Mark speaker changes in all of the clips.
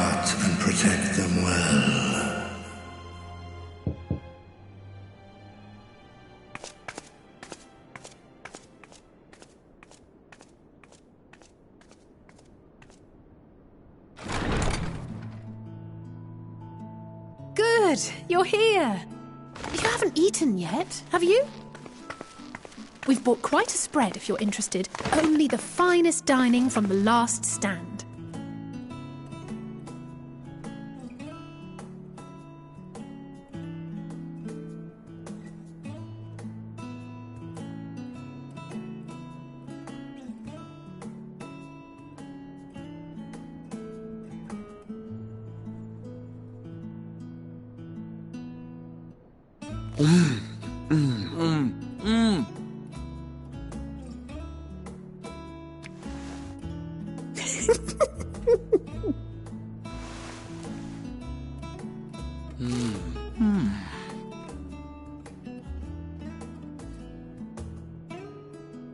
Speaker 1: heart and protect them well.
Speaker 2: Good, you're here. You haven't eaten yet, have you? We've bought quite a spread if you're interested. Only the finest dining from the last stand.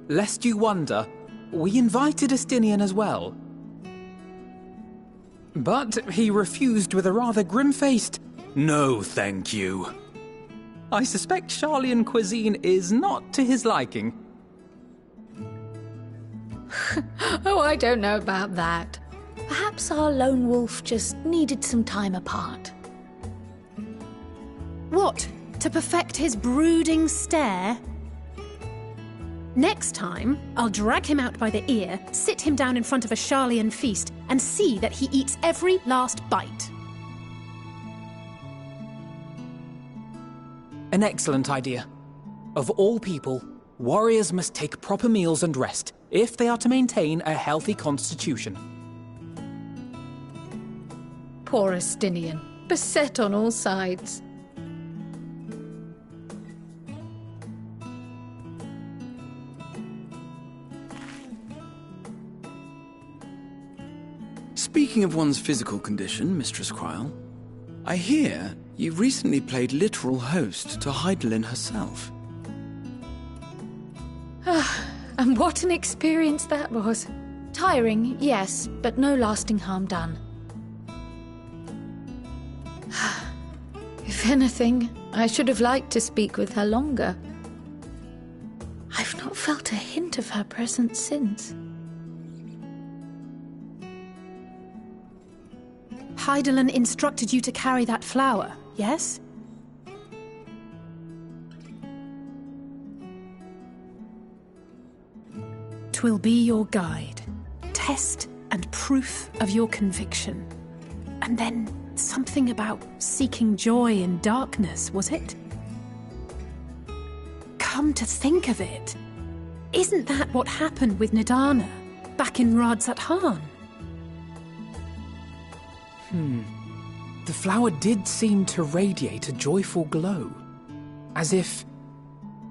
Speaker 3: Lest you wonder, we invited Estinian as well. But he refused with a rather grim-faced, "No, thank you." I suspect Charlian cuisine is not to his liking.
Speaker 4: Oh, I don't know about that. Perhaps our lone wolf just needed some time apart.
Speaker 2: What? To perfect his brooding stare? Next time, I'll drag him out by the ear, sit him down in front of a Charlian feast, and see that he eats every last bite.
Speaker 3: An excellent idea. Of all people, warriors must take proper meals and rest if they are to maintain a healthy constitution.
Speaker 4: Poor Estinian, beset on all sides.
Speaker 5: Speaking of one's physical condition, Mistress Quile, I hear you recently played literal host to Heidelin herself.
Speaker 4: And what an experience that was. Tiring, yes, but no lasting harm done. If anything, I should have liked to speak with her longer. I've not felt a hint of her presence since.
Speaker 2: Heidelin instructed you to carry that flower, yes? Twill be your guide, test and proof of your conviction. And then something about seeking joy in darkness, was it? Come to think of it, isn't that what happened with Nidana back in Radzat-Han?
Speaker 3: The flower did seem to radiate a joyful glow, as if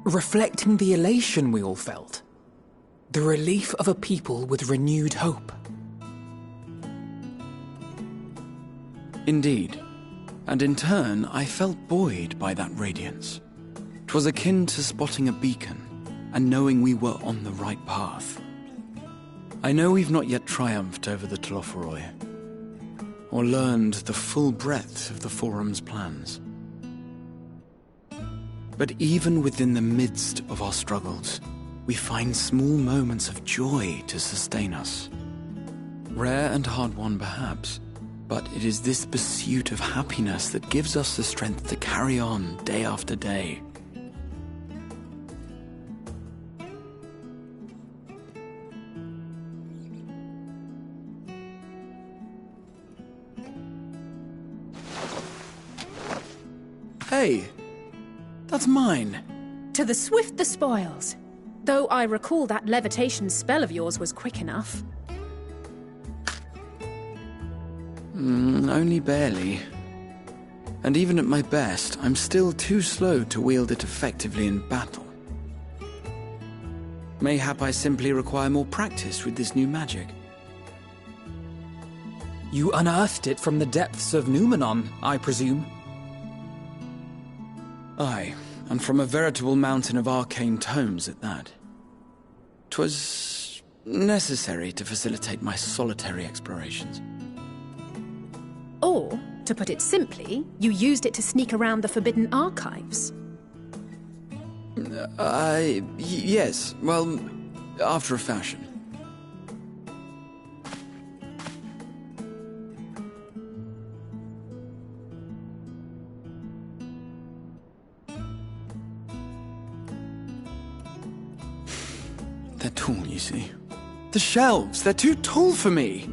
Speaker 3: reflecting the elation we all felt, the relief of a people with renewed hope.
Speaker 5: Indeed, and in turn I felt buoyed by that radiance. 'Twas akin to spotting a beacon and knowing we were on the right path. I know we've not yet triumphed over the Telophoroi, or learned the full breadth of the Forum's plans. But even within the midst of our struggles, we find small moments of joy to sustain us. Rare and hard-won perhaps, but it is this pursuit of happiness that gives us the strength to carry on day after day. Hey, that's mine.
Speaker 2: To the swift the spoils. Though I recall that levitation spell of yours was quick enough.
Speaker 5: Only barely. And even at my best, I'm still too slow to wield it effectively in battle. Mayhap I simply require more practice with this new magic.
Speaker 3: You unearthed it from the depths of Numenon, I presume?
Speaker 5: Aye, and from a veritable mountain of arcane tomes at that. 'Twas necessary to facilitate my solitary explorations.
Speaker 2: Or, to put it simply, you used it to sneak around the forbidden archives.
Speaker 5: Yes. Well, after a fashion. They're tall, you see. The shelves, they're too tall for me.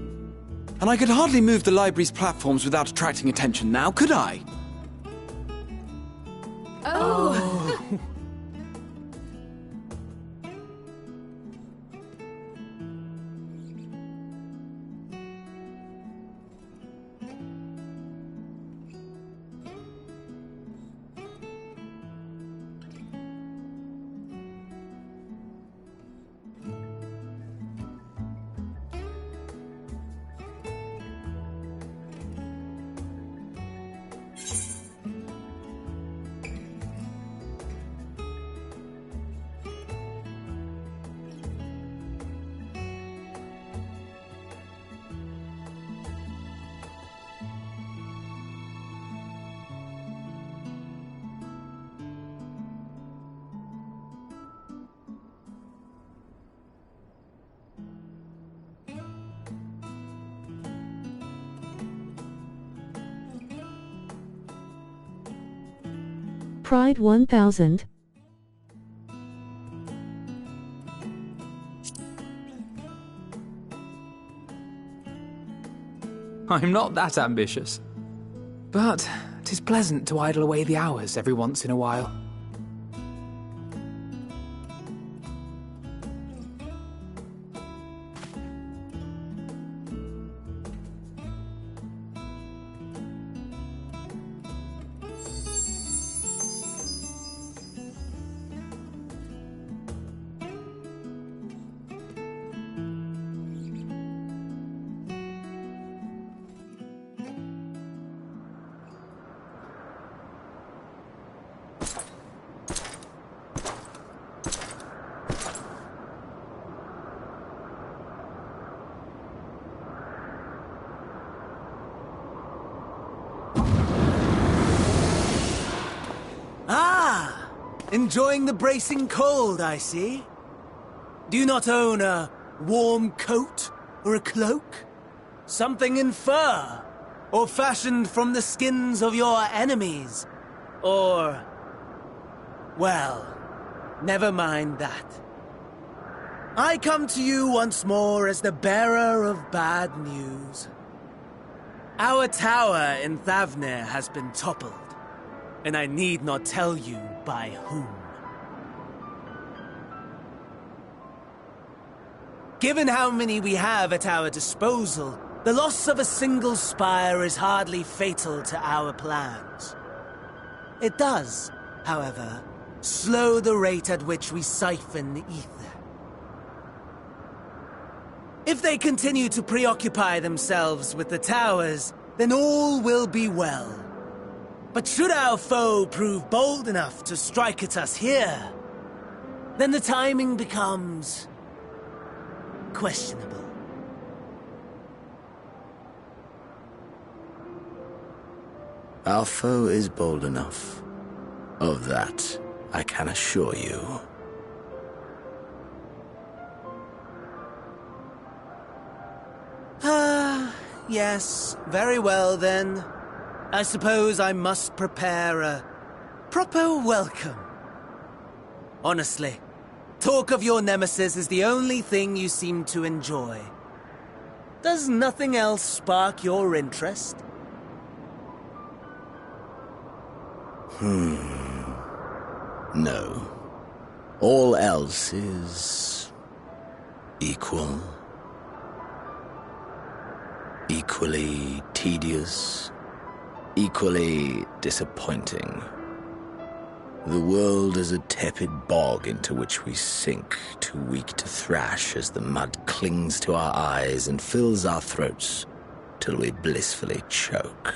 Speaker 5: And I could hardly move the library's platforms without attracting attention now, could I?
Speaker 2: Oh.
Speaker 6: Pride 1000.
Speaker 3: I'm not that ambitious. But 'tis pleasant to idle away the hours every once in a while.
Speaker 7: Enjoying the bracing cold, I see. Do you not own a warm coat or a cloak? Something in fur? Or fashioned from the skins of your enemies? Or... well, never mind that. I come to you once more as the bearer of bad news. Our tower in Thavnir has been toppled. And I need not tell you by whom. Given how many we have at our disposal, the loss of a single spire is hardly fatal to our plans. It does, however, slow the rate at which we siphon ether. If they continue to preoccupy themselves with the towers, then all will be well. But should our foe prove bold enough to strike at us here, then the timing becomes questionable.
Speaker 1: Our foe is bold enough. Of that, I can assure you.
Speaker 7: Yes, very well then. I suppose I must prepare a proper welcome. Honestly, talk of your nemesis is the only thing you seem to enjoy. Does nothing else spark your interest?
Speaker 1: No. All else is... equal. Equally tedious. Equally disappointing. The world is a tepid bog into which we sink, too weak to thrash as the mud clings to our eyes and fills our throats till we blissfully choke.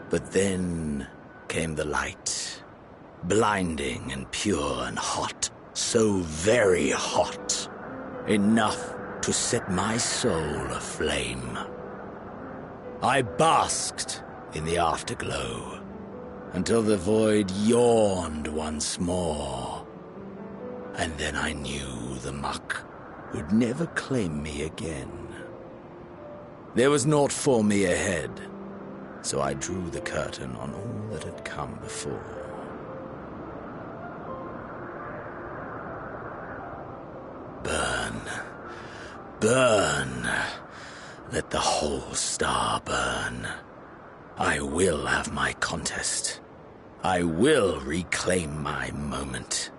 Speaker 1: But then came the light, blinding and pure and hot, so very hot, enough to set my soul aflame. I basked in the afterglow until the void yawned once more. And then I knew the muck would never claim me again. There was naught for me ahead, so I drew the curtain on all that had come before. Burn, burn, let the whole star burn. I will have my contest. I will reclaim my moment.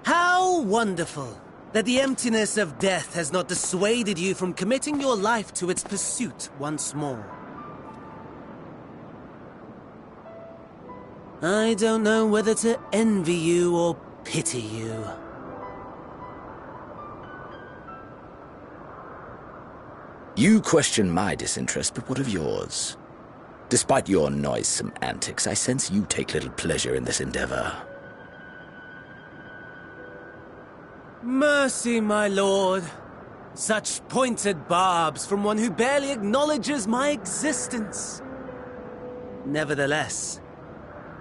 Speaker 7: How wonderful that the emptiness of death has not dissuaded you from committing your life to its pursuit once more. I don't know whether to envy you or pity you.
Speaker 1: You question my disinterest, but what of yours? Despite your noisome antics, I sense you take little pleasure in this endeavor.
Speaker 7: Mercy, my lord. Such pointed barbs from one who barely acknowledges my existence. Nevertheless,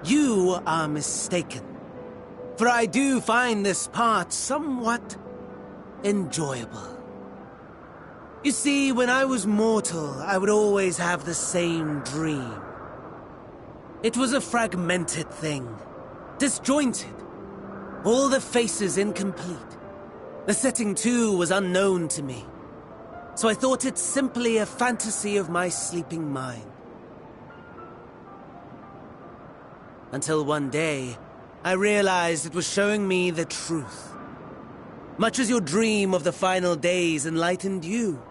Speaker 7: you are mistaken. For I do find this part somewhat enjoyable. You see, when I was mortal, I would always have the same dream. It was a fragmented thing, disjointed, all the faces incomplete. The setting, too, was unknown to me, so I thought it simply a fantasy of my sleeping mind. Until one day, I realized it was showing me the truth. Much as your dream of the final days enlightened you.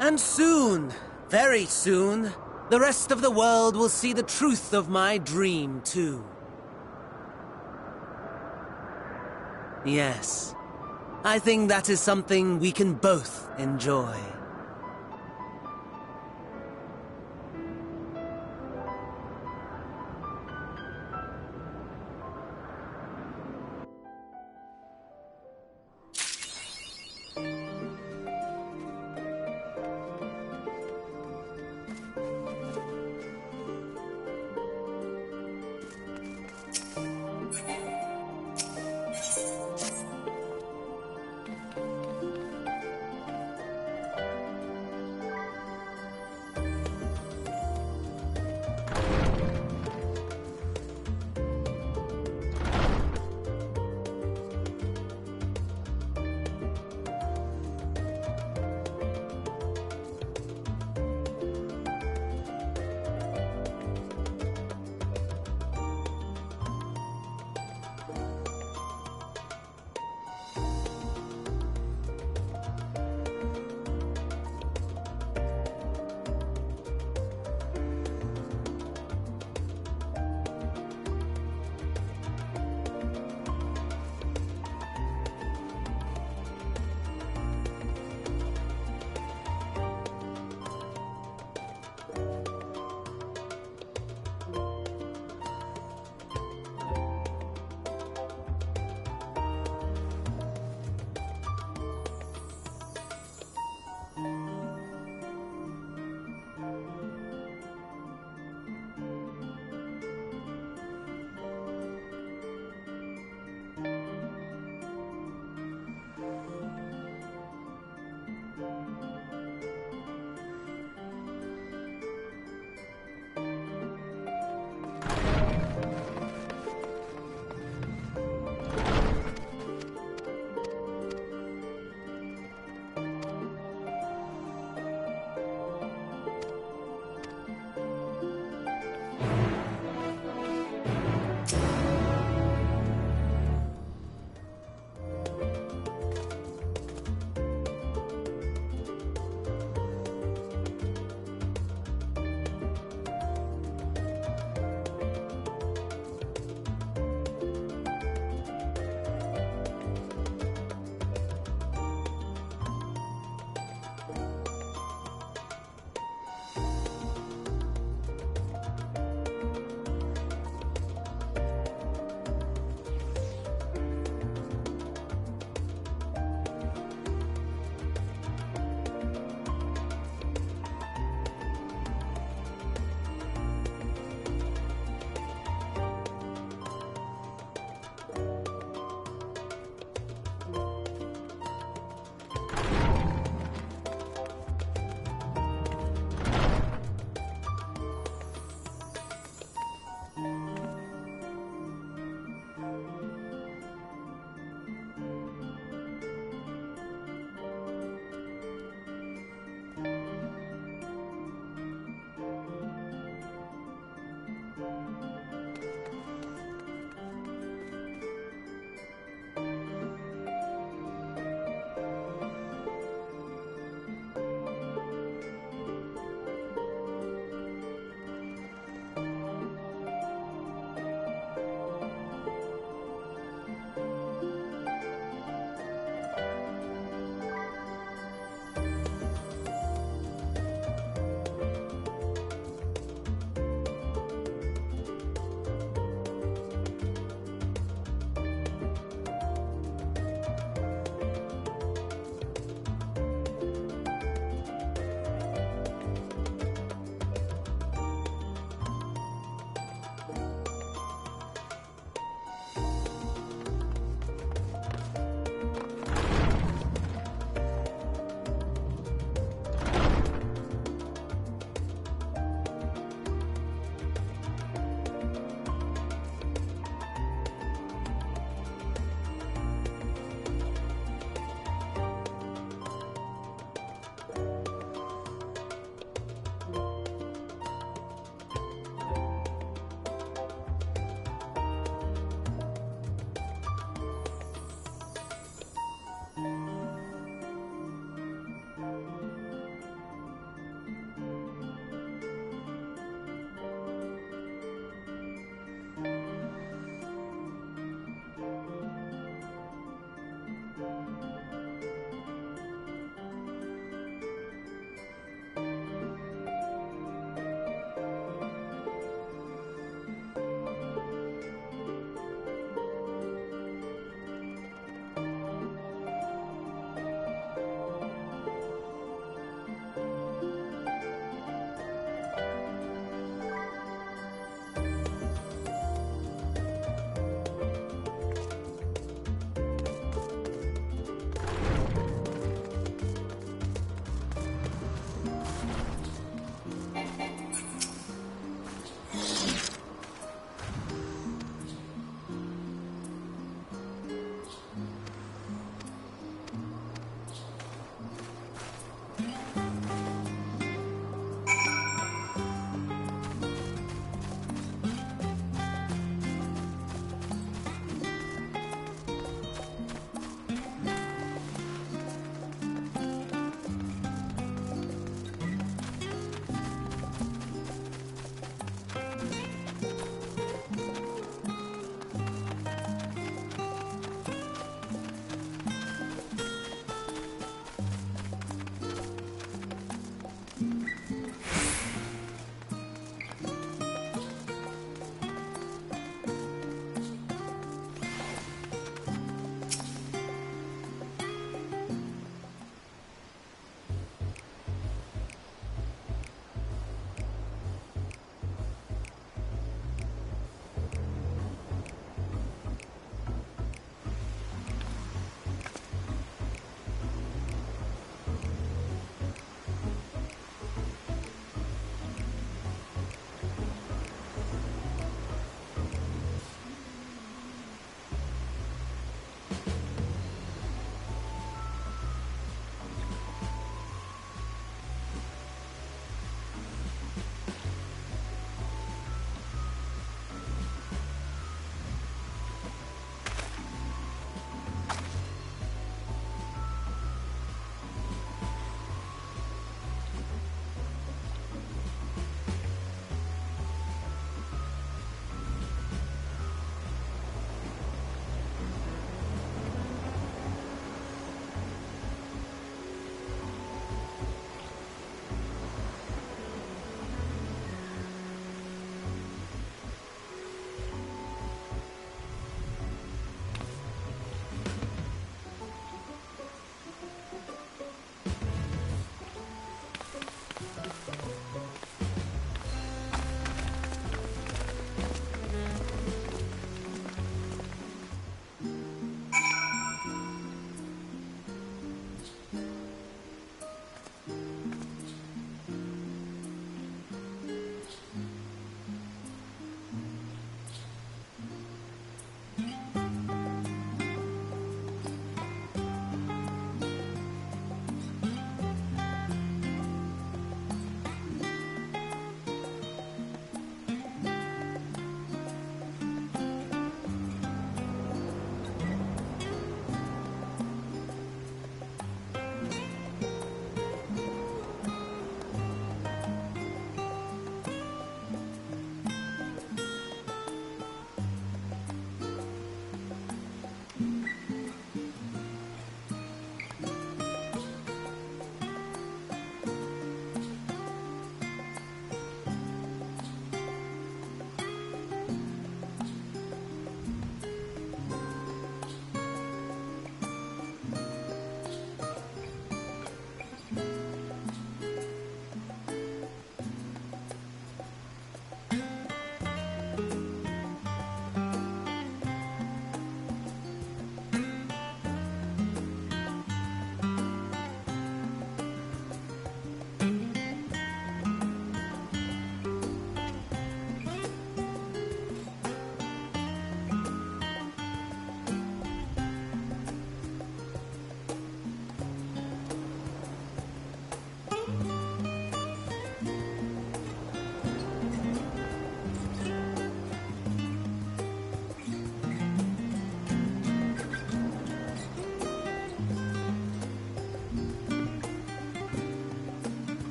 Speaker 7: And soon, very soon, the rest of the world will see the truth of my dream, too. Yes, I think that is something we can both enjoy.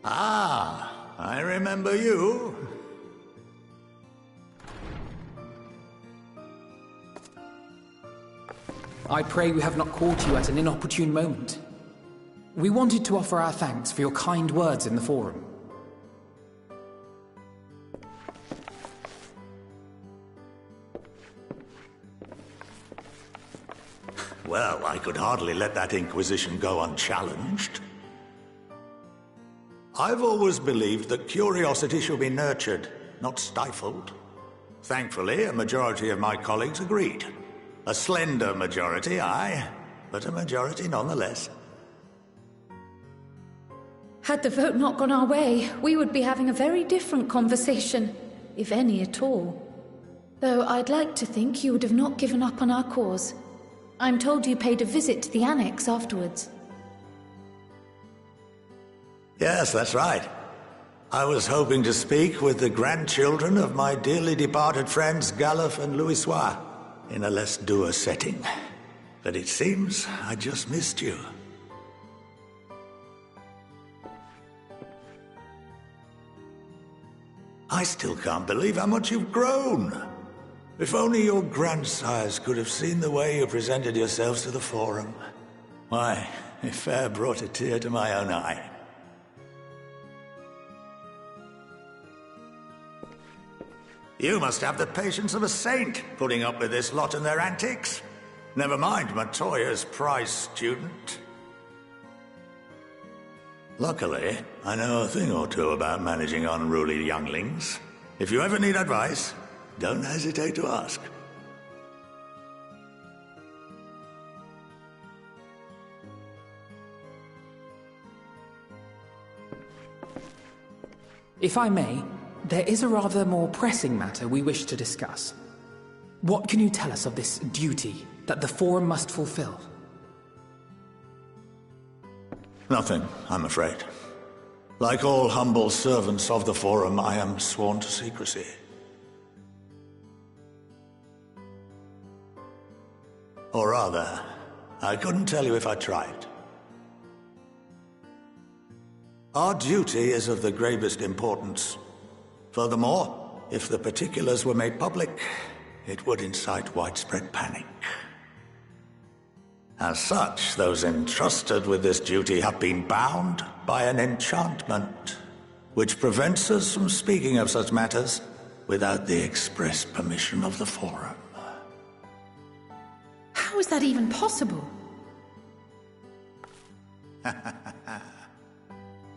Speaker 8: Ah, I remember you.
Speaker 3: I pray we have not caught you at an inopportune moment. We wanted to offer our thanks for your kind words in the forum.
Speaker 8: Well, I could hardly let that inquisition go unchallenged. I've always believed that curiosity should be nurtured, not stifled. Thankfully, a majority of my colleagues agreed. A slender majority, aye, but a majority nonetheless.
Speaker 4: Had the vote not gone our way, we would be having a very different conversation, if any at all. Though I'd like to think you would have not given up on our cause. I'm told you paid a visit to the annex afterwards.
Speaker 8: Yes, that's right. I was hoping to speak with the grandchildren of my dearly departed friends Galuf and Louisoix in a less dour setting. But it seems I just missed you. I still can't believe how much you've grown. If only your grandsires could have seen the way you presented yourselves to the Forum. Why, it fair brought a tear to my own eye. You must have the patience of a saint, putting up with this lot and their antics. Never mind Matoya's prize student. Luckily, I know a thing or two about managing unruly younglings. If you ever need advice, don't hesitate to ask.
Speaker 3: If I may, there is a rather more pressing matter we wish to discuss. What can you tell us of this duty that the Forum must fulfill?
Speaker 8: Nothing, I'm afraid. Like all humble servants of the Forum, I am sworn to secrecy. Or rather, I couldn't tell you if I tried. Our duty is of the gravest importance. Furthermore, if the particulars were made public, it would incite widespread panic. As such, those entrusted with this duty have been bound by an enchantment, which prevents us from speaking of such matters without the express permission of the Forum.
Speaker 2: How is that even possible?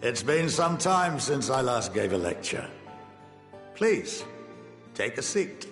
Speaker 8: It's been some time since I last gave a lecture. Please, take a seat.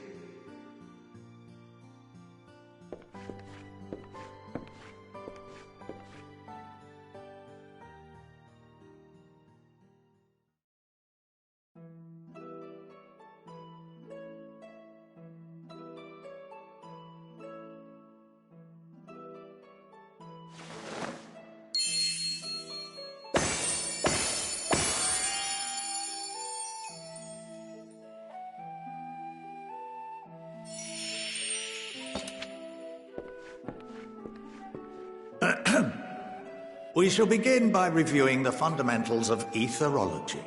Speaker 8: We shall begin by reviewing the fundamentals of etherology.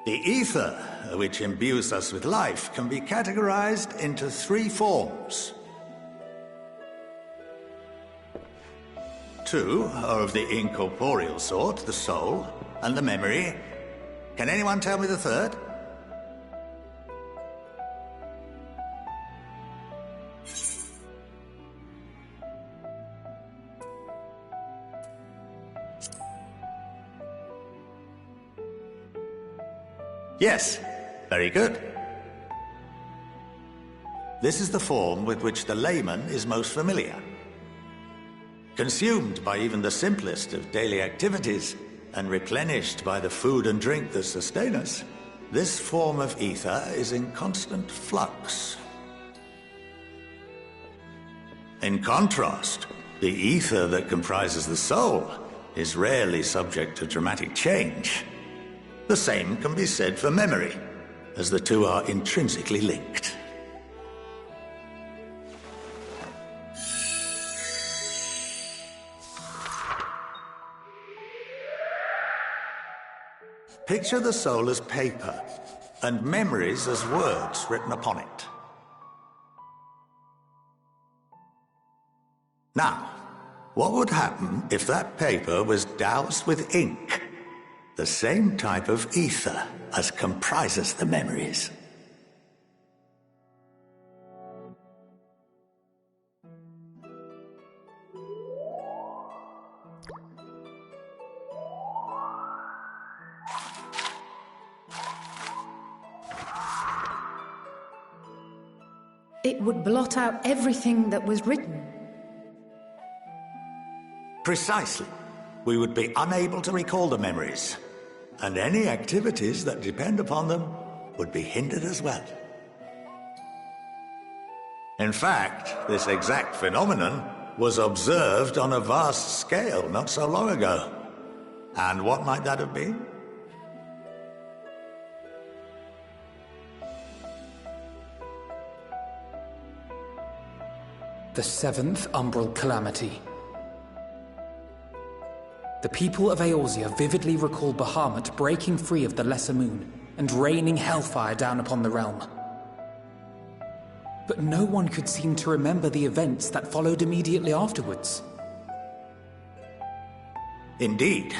Speaker 8: The ether, which imbues us with life, can be categorized into three forms. Two are of the incorporeal sort, the soul and the memory. Can anyone tell me the third? Yes, very good. This is the form with which the layman is most familiar. Consumed by even the simplest of daily activities, and replenished by the food and drink that sustain us, this form of ether is in constant flux. In contrast, the ether that comprises the soul is rarely subject to dramatic change. The same can be said for memory, as the two are intrinsically linked. Picture the soul as paper, and memories as words written upon it. Now, what would happen if that paper was doused with ink? The same type of ether as comprises the memories.
Speaker 4: It would blot out everything that was written.
Speaker 8: Precisely. We would be unable to recall the memories, and any activities that depend upon them would be hindered as well. In fact, this exact phenomenon was observed on a vast scale not so long ago. And what might that have been?
Speaker 3: The seventh umbral calamity. The people of Eorzea vividly recall Bahamut breaking free of the Lesser Moon and raining hellfire down upon the realm. But no one could seem to remember the events that followed immediately afterwards.
Speaker 8: Indeed.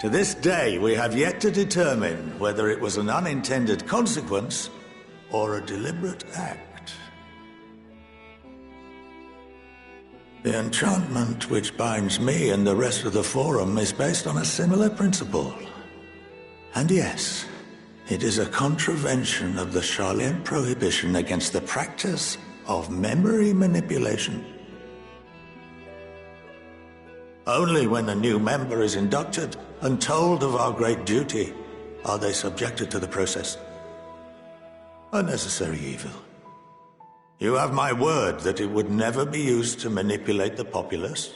Speaker 8: To this day, we have yet to determine whether it was an unintended consequence or a deliberate act. The enchantment which binds me and the rest of the Forum is based on a similar principle. And yes, it is a contravention of the Sharlayan prohibition against the practice of memory manipulation. Only when a new member is inducted and told of our great duty are they subjected to the process. A necessary evil. You have my word that it would never be used to manipulate the populace?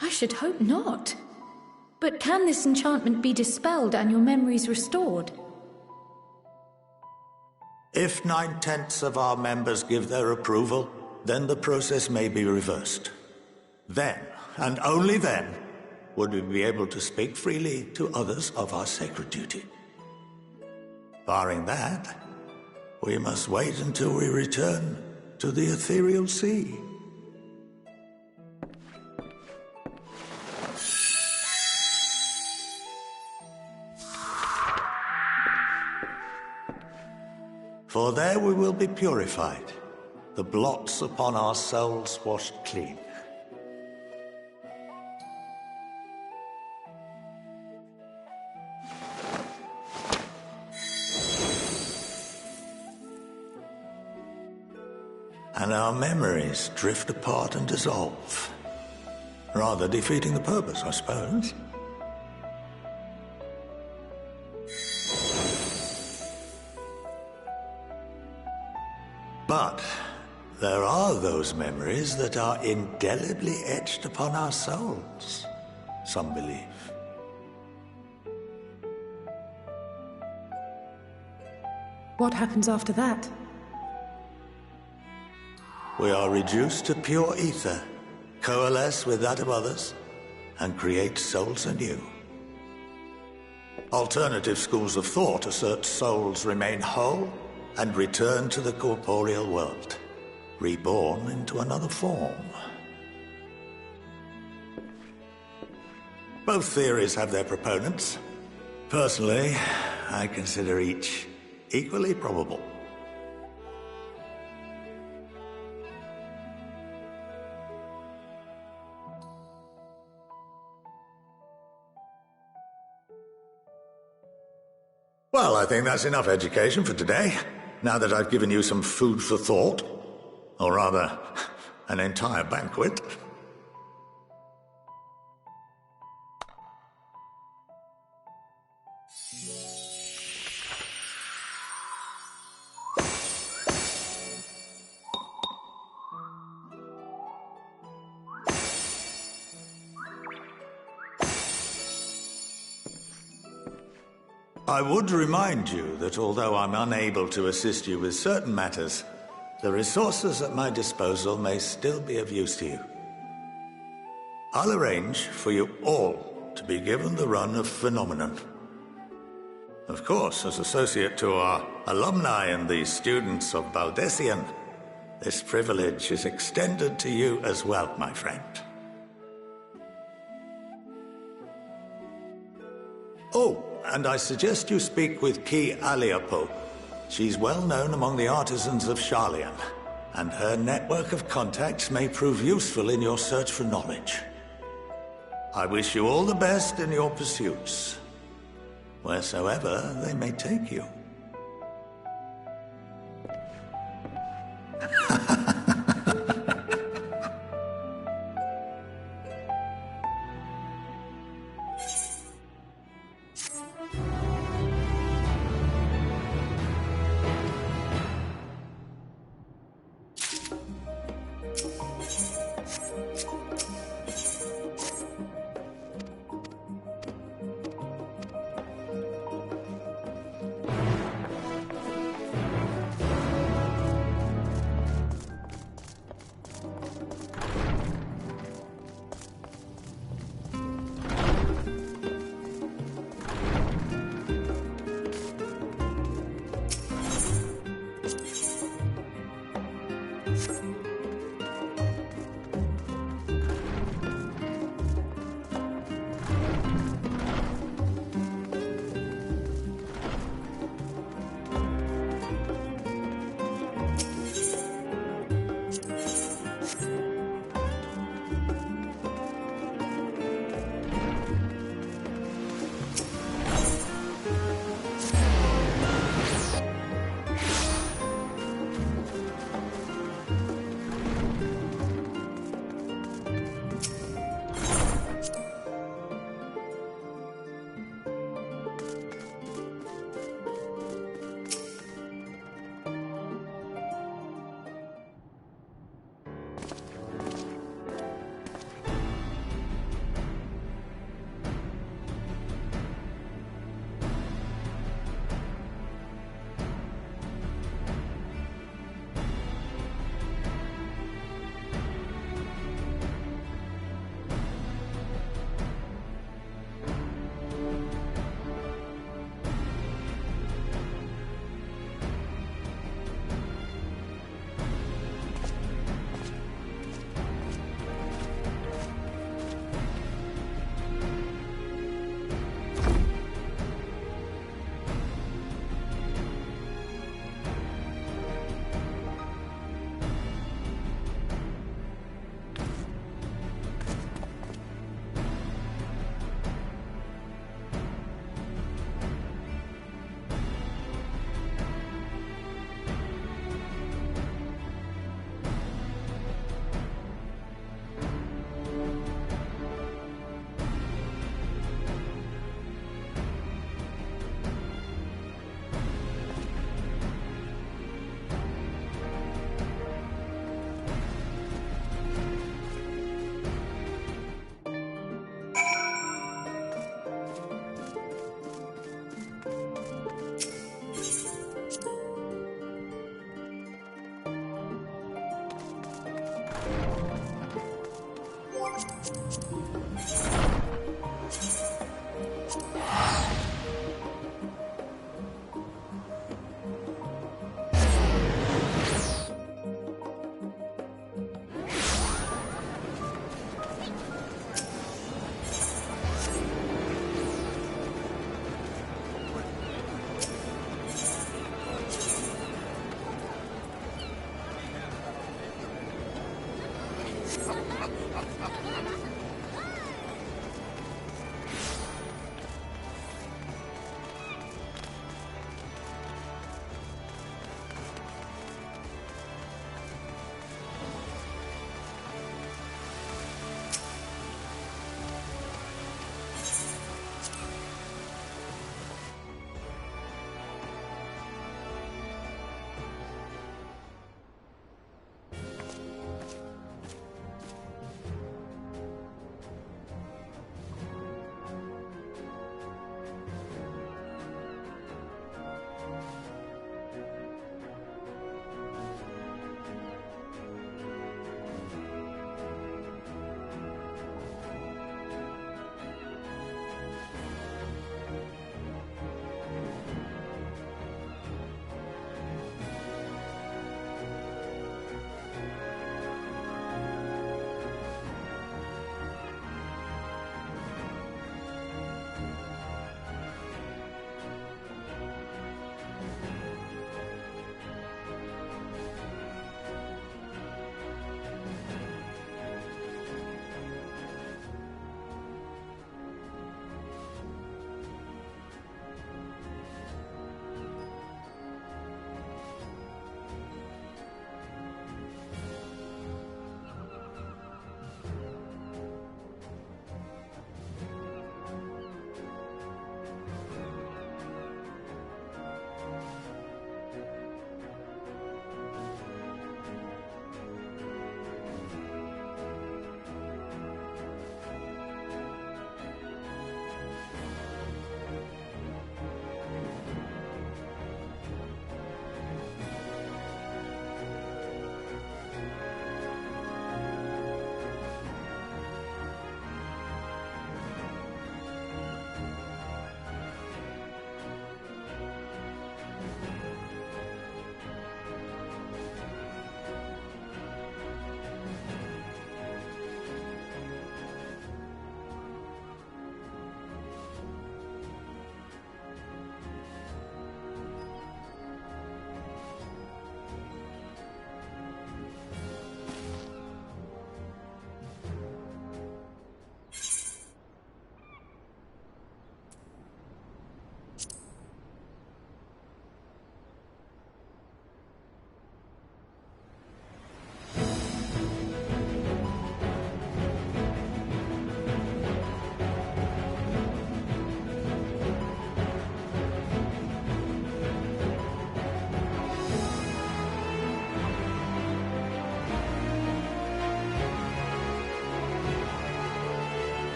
Speaker 4: I should hope not. But can this enchantment be dispelled and your memories restored?
Speaker 8: If 9/10 of our members give their approval, then the process may be reversed. Then, and only then, would we be able to speak freely to others of our sacred duty. Barring that, we must wait until we return to the ethereal sea. For there we will be purified, the blots upon our souls washed clean. And our memories drift apart and dissolve. Rather defeating the purpose, I suppose. But there are those memories that are indelibly etched upon our souls, some believe.
Speaker 2: What happens after that?
Speaker 8: We are reduced to pure ether, coalesce with that of others, and create souls anew. Alternative schools of thought assert souls remain whole and return to the corporeal world, reborn into another form. Both theories have their proponents. Personally, I consider each equally probable. Well, I think that's enough education for today, now that I've given you some food for thought. Or rather, an entire banquet. I would remind you that although I'm unable to assist you with certain matters, the resources at my disposal may still be of use to you. I'll arrange for you all to be given the run of Phenomenon. Of course, as associate to our alumni and the students of Baldessian, this privilege is extended to you as well, my friend. Oh, and I suggest you speak with Ki Aliapo. She's well known among the artisans of Sharlayan, and her network of contacts may prove useful in your search for knowledge. I wish you all the best in your pursuits, wheresoever they may take you.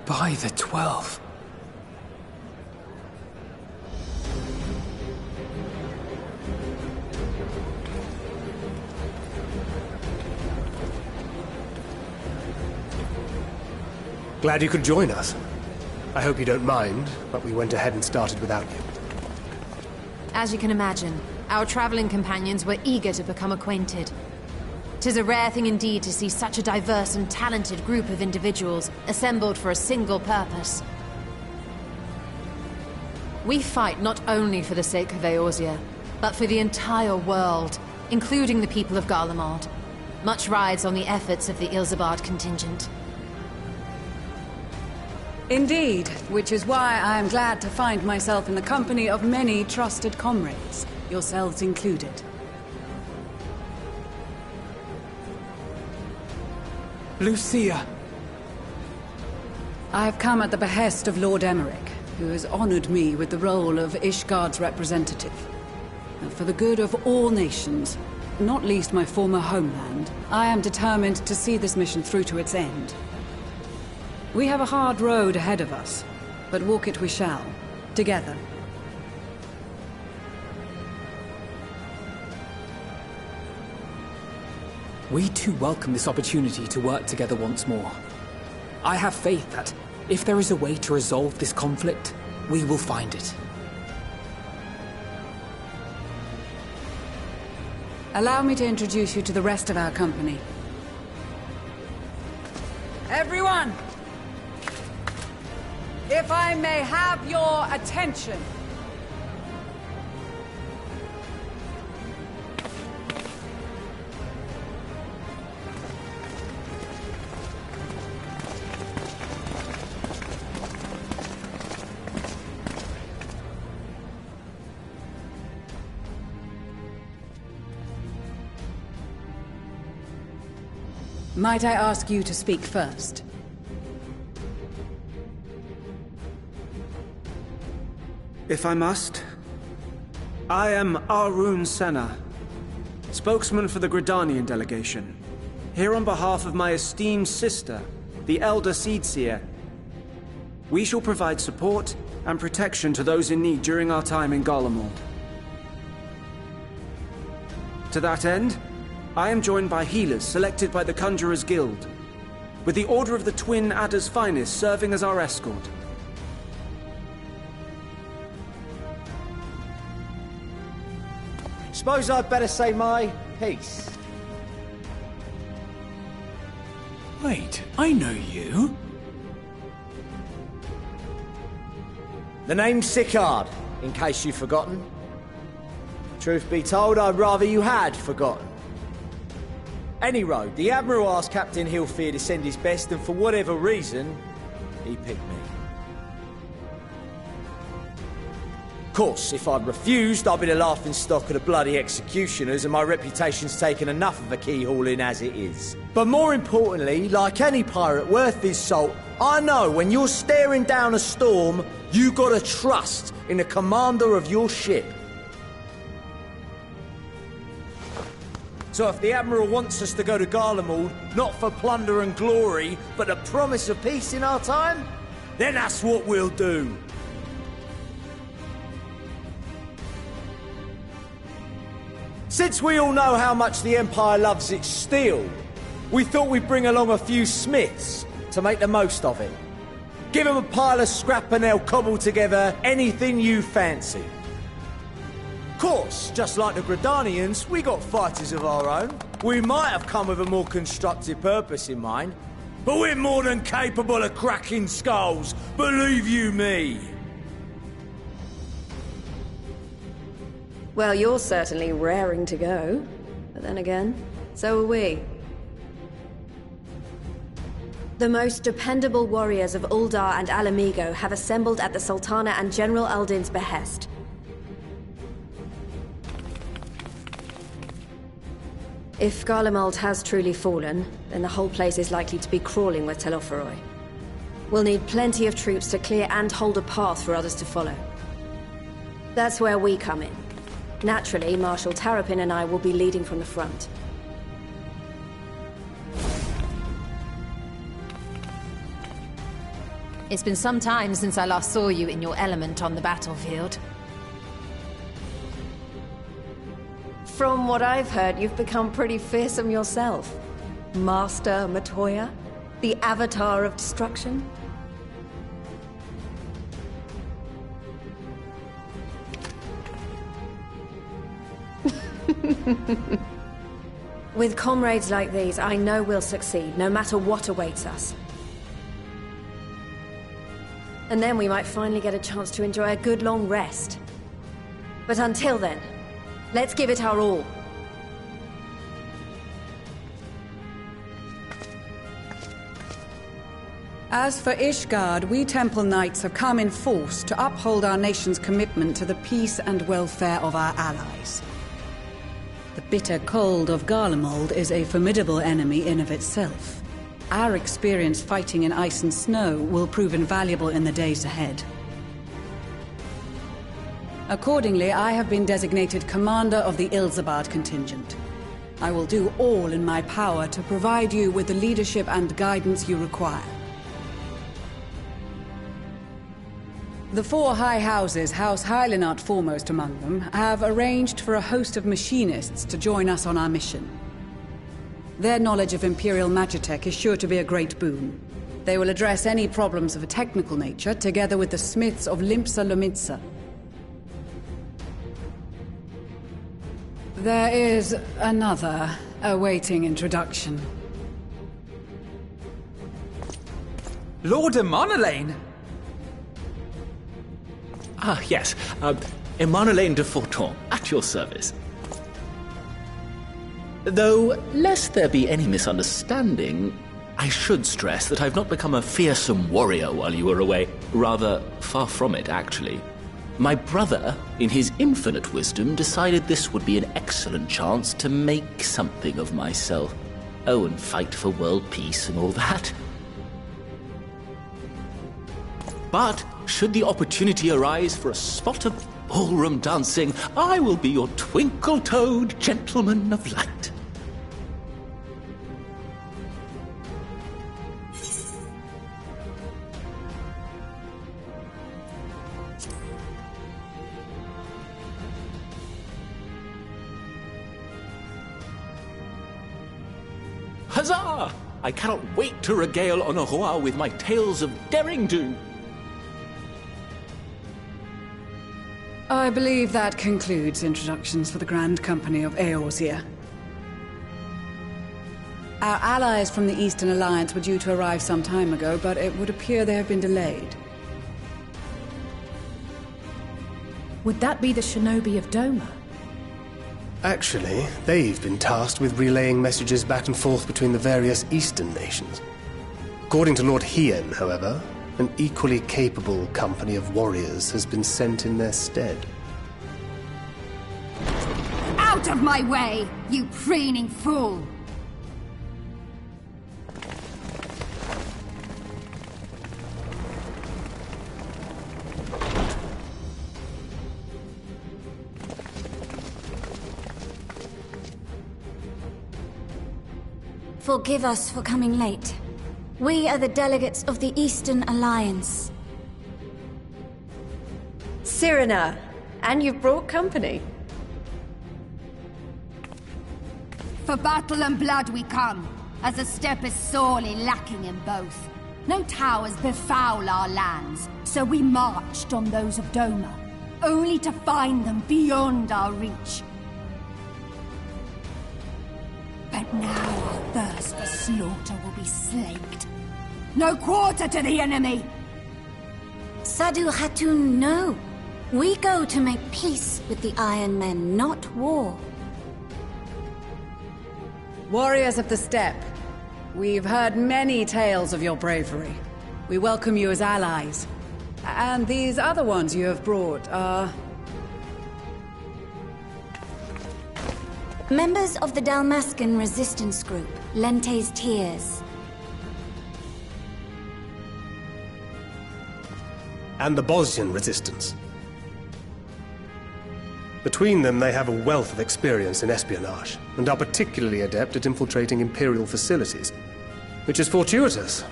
Speaker 3: By the 12.
Speaker 9: Glad you could join us. I hope you don't mind, but we went ahead and started without you.
Speaker 10: As you can imagine, our traveling companions were eager to become acquainted. 'Tis a rare thing indeed to see such a diverse and talented group of individuals assembled for a single purpose. We fight not only for the sake of Eorzea, but for the entire world, including the people of Garlemald. Much rides on the efforts of the Ilsabard contingent.
Speaker 11: Indeed, which is why I am glad to find myself in the company of many trusted comrades, yourselves included.
Speaker 3: Lucia!
Speaker 11: I have come at the behest of Lord Emmerich, who has honored me with the role of Ishgard's representative. And for the good of all nations, not least my former homeland, I am determined to see this mission through to its end. We have a hard road ahead of us, but walk it we shall, together.
Speaker 3: We too welcome this opportunity to work together once more. I have faith that, if there is a way to resolve this conflict, we will find it.
Speaker 11: Allow me to introduce you to the rest of our company. Everyone! If I may have your attention. Might I ask you to speak first?
Speaker 12: If I must. I am Arun Senna, spokesman for the Gridanian delegation, here on behalf of my esteemed sister, the Elder Seedseer. We shall provide support and protection to those in need during our time in Garlemald. To that end, I am joined by healers selected by the Conjurers Guild, with the Order of the Twin Adder's Finest serving as our escort.
Speaker 13: Suppose I'd better say my piece.
Speaker 5: Wait, I know you.
Speaker 13: The name's Sicard, in case you've forgotten. Truth be told, I'd rather you had forgotten. Any road, the Admiral asked Captain Hillfear to send his best, and for whatever reason, he picked me. Of course, if I'd refused, I'd be the laughingstock of the bloody executioners, and my reputation's taken enough of a keyhauling as it is. But more importantly, like any pirate worth his salt, I know when you're staring down a storm, you gotta trust in the commander of your ship. So if the Admiral wants us to go to Garlemald, not for plunder and glory, but the promise of peace in our time, then that's what we'll do. Since we all know how much the Empire loves its steel, we thought we'd bring along a few smiths to make the most of it. Give them a pile of scrap and they'll cobble together anything you fancy. Of course, just like the Gridanians, we got fighters of our own. We might have come with a more constructive purpose in mind, but we're more than capable of cracking skulls, believe you me.
Speaker 14: Well, you're certainly raring to go. But then again, so are we. The most dependable warriors of Uldar and Alamigo have assembled at the Sultana and General Aldin's behest. If Garlemald has truly fallen, then the whole place is likely to be crawling with Telophoroi. We'll need plenty of troops to clear and hold a path for others to follow. That's where we come in. Naturally, Marshal Tarapin and I will be leading from the front.
Speaker 10: It's been some time since I last saw you in your element on the battlefield.
Speaker 14: From what I've heard, you've become pretty fearsome yourself. Master Matoya? The Avatar of Destruction? With comrades like these, I know we'll succeed, no matter what awaits us. And then we might finally get a chance to enjoy a good long rest. But until then, let's give it our all.
Speaker 11: As for Ishgard, we Temple Knights have come in force to uphold our nation's commitment to the peace and welfare of our allies. The bitter cold of Garlemald is a formidable enemy in of itself. Our experience fighting in ice and snow will prove invaluable in the days ahead. Accordingly, I have been designated commander of the Ilzabard contingent. I will do all in my power to provide you with the leadership and guidance you require. The four high houses, House Hylinart foremost among them, have arranged for a host of machinists to join us on our mission. Their knowledge of Imperial Magitech is sure to be a great boon. They will address any problems of a technical nature, together with the smiths of Limpsa Lomitsa. There is another awaiting introduction.
Speaker 3: Lord Emanolaine!
Speaker 1: Ah, yes. Emanolaine de Forton, at your service. Though, lest there be any misunderstanding, I should stress that I've not become a fearsome warrior while you were away. Rather, far from it, actually. My brother, in his infinite wisdom, decided this would be an excellent chance to make something of myself. Oh, and fight for world peace and all that. But, should the opportunity arise for a spot of ballroom dancing, I will be your twinkle-toed gentleman of light. Huzzah! I cannot wait to regale Honorat with my tales of derring-do.
Speaker 11: I believe that concludes introductions for the Grand Company of Eorzea. Our allies from the Eastern Alliance were due to arrive some time ago, but it would appear they have been delayed.
Speaker 2: Would that be the shinobi of Doma?
Speaker 9: Actually, they've been tasked with relaying messages back and forth between the various Eastern nations. According to Lord Hien, however, an equally capable company of warriors has been sent in their stead.
Speaker 15: Out of my way, you preening fool!
Speaker 16: Forgive us for coming late. We are the delegates of the Eastern Alliance.
Speaker 14: Cyrena, and you've brought company.
Speaker 15: For battle and blood we come, as a step is sorely lacking in both. No towers befoul our lands, so we marched on those of Doma, only to find them beyond our reach. But now our thirst for slaughter will be slaked. No quarter to the enemy!
Speaker 16: Sadu Hatun, no. We go to make peace with the Iron Men, not war.
Speaker 11: Warriors of the Steppe, we've heard many tales of your bravery. We welcome you as allies. And these other ones you have brought are...
Speaker 16: members of the Dalmascan resistance group, Lente's Tears.
Speaker 9: And the Bosnian resistance. Between them, they have a wealth of experience in espionage, and are particularly adept at infiltrating Imperial facilities. Which is fortuitous,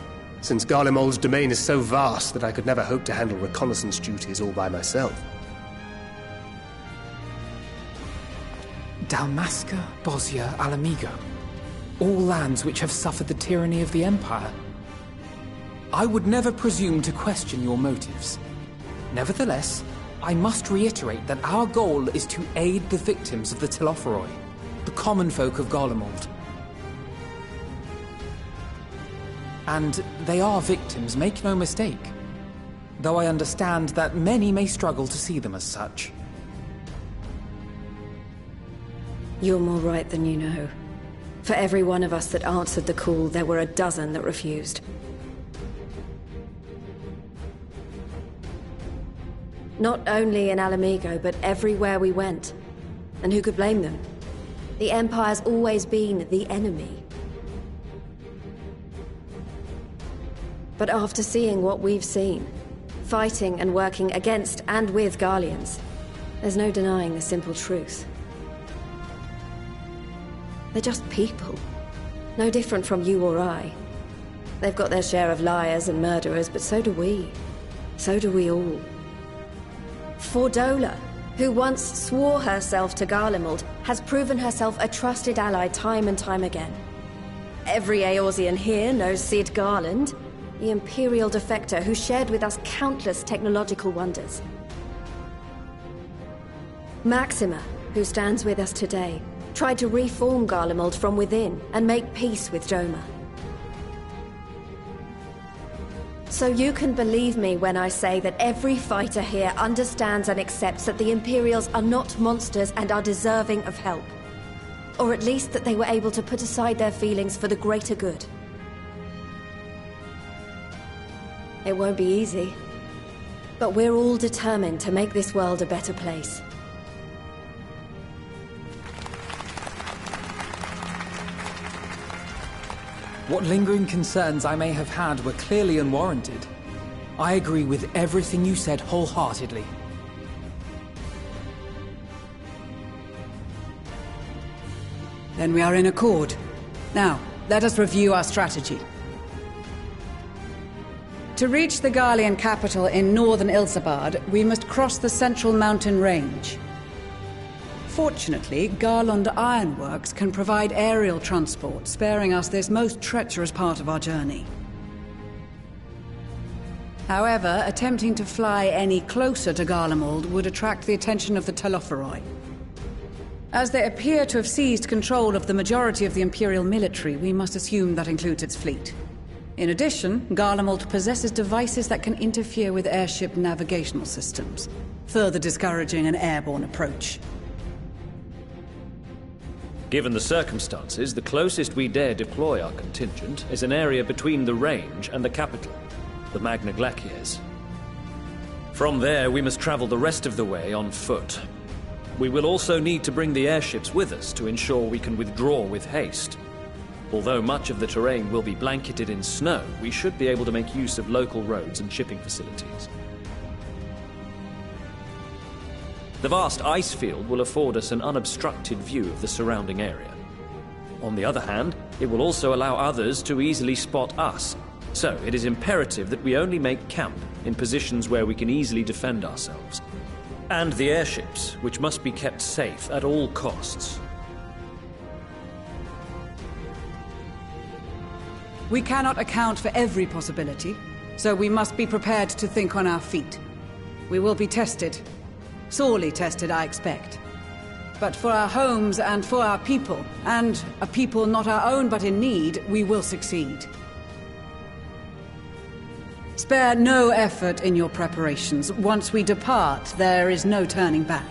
Speaker 9: since Garlemald's domain is so vast that I could never hope to handle reconnaissance duties all by myself.
Speaker 3: Dalmasca, Bosnia, Alamigo. All lands which have suffered the tyranny of the Empire. I would never presume to question your motives. Nevertheless, I must reiterate that our goal is to aid the victims of the Telophoroi, the common folk of Garlemald. And they are victims, make no mistake. Though I understand that many may struggle to see them as such.
Speaker 14: You're more right than you know. For every one of us that answered the call, there were a dozen that refused. Not only in Alamigo, but everywhere we went. And who could blame them? The Empire's always been the enemy. But after seeing what we've seen, fighting and working against and with Garleans, there's no denying the simple truth. They're just people. No different from you or I. They've got their share of liars and murderers, but so do we. So do we all. Fordola, who once swore herself to Garlemald, has proven herself a trusted ally time and time again. Every Eorzean here knows Cid Garland, the Imperial defector who shared with us countless technological wonders. Maxima, who stands with us today, tried to reform Garlemald from within and make peace with Doma. So you can believe me when I say that every fighter here understands and accepts that the Imperials are not monsters and are deserving of help. Or at least that they were able to put aside their feelings for the greater good. It won't be easy, but we're all determined to make this world a better place.
Speaker 3: What lingering concerns I may have had were clearly unwarranted. I agree with everything you said wholeheartedly.
Speaker 11: Then we are in accord. Now, let us review our strategy. To reach the Garlean capital in northern Ilsabard, we must cross the central mountain range. Fortunately, Garlund Ironworks can provide aerial transport, sparing us this most treacherous part of our journey. However, attempting to fly any closer to Garlemald would attract the attention of the Telophoroi. As they appear to have seized control of the majority of the Imperial military, we must assume that includes its fleet. In addition, Garlemald possesses devices that can interfere with airship navigational systems, further discouraging an airborne approach.
Speaker 17: Given the circumstances, the closest we dare deploy our contingent is an area between the range and the capital, the Magna Glaciers. From there, we must travel the rest of the way on foot. We will also need to bring the airships with us to ensure we can withdraw with haste. Although much of the terrain will be blanketed in snow, we should be able to make use of local roads and shipping facilities. The vast ice field will afford us an unobstructed view of the surrounding area. On the other hand, it will also allow others to easily spot us, so it is imperative that we only make camp in positions where we can easily defend ourselves. And the airships, which must be kept safe at all costs.
Speaker 11: We cannot account for every possibility, so we must be prepared to think on our feet. We will be tested. Sorely tested, I expect. But for our homes and for our people, and a people not our own but in need, we will succeed. Spare no effort in your preparations. Once we depart, there is no turning back.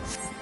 Speaker 18: You